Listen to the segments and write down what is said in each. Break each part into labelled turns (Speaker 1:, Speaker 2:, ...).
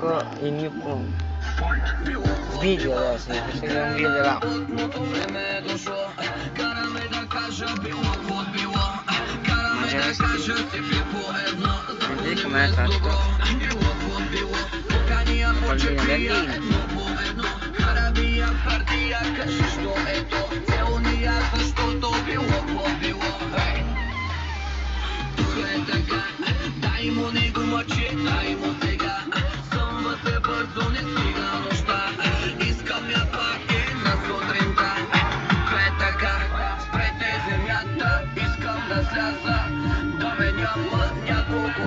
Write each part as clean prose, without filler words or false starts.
Speaker 1: ecco il mio video adesso, faccio vedere un video là. Vedete com'è fatto? Pallina bellina.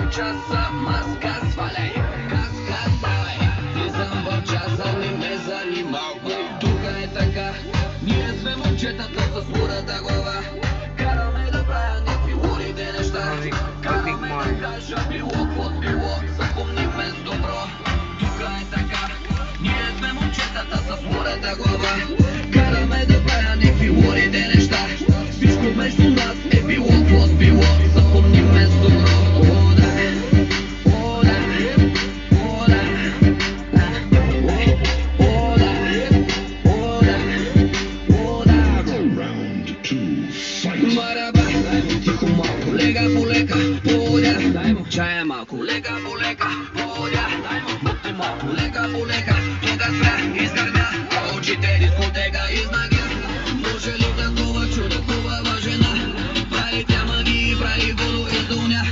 Speaker 2: Časa maska svalej, kaska daj, nisam baš časa ni me zanimao. Tuga je taka, nije sve momčetata sa surata glava. Kada me do kraja ne figurite nešta, kada me da kaža pivo pod pivo, zapomni me dobro. Tuga je taka, nije sve momčetata sa surata glava. Kada me do kraja ne figurite nešta, всичко между нас е било под било, запомни me dobro. Čaja malko, lega buleka, polja, muti malko, lega buleka, toga sve izgarnja, a učite diskoteka iznagja. Može li takova čudotova žena, pravi tja magiji, pravi vodu iz dunja.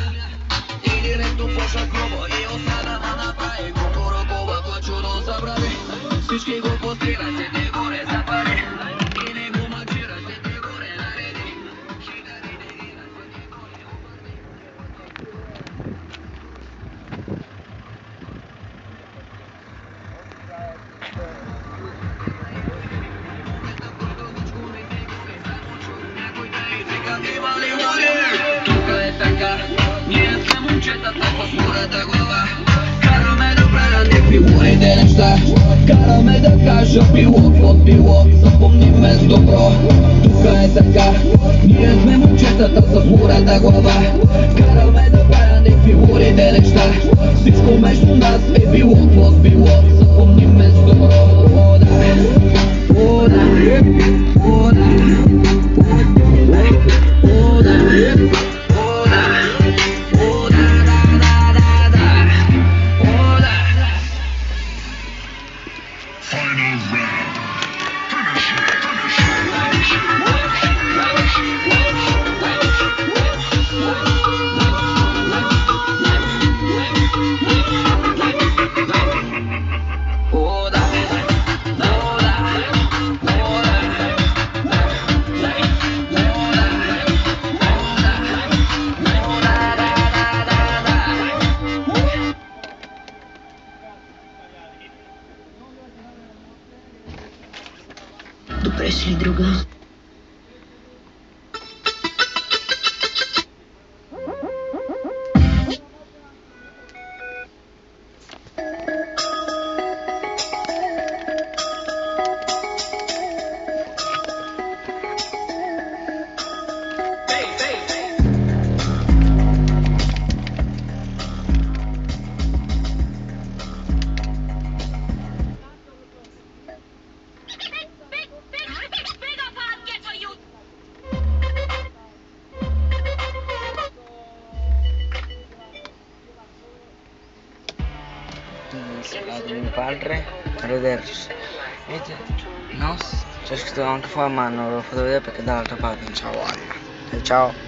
Speaker 2: I direktno pošla krovo i osadama napravi, koliko rokova ko čudo zabravi. Всички го постират, се те горе запари, и не го мачират, се те горе нареди. Тука е така, ние сме момчетата с сурата глава. Караме да правя фигурите неща, караме да кажа било под било, запомни ме с добро. Тука е така, ние сме момчетата с сурата глава. Караме да правя фигурите неща, всичко между нас е било под било, запомни ме с добро. Добре си ли, друга?
Speaker 1: Di mio padre, arrivederci. Vedete? No? C'è scritto anche fuori, ma non lo ho fatto vedere perché dall'altra parte non c'ho voglia. Ciao.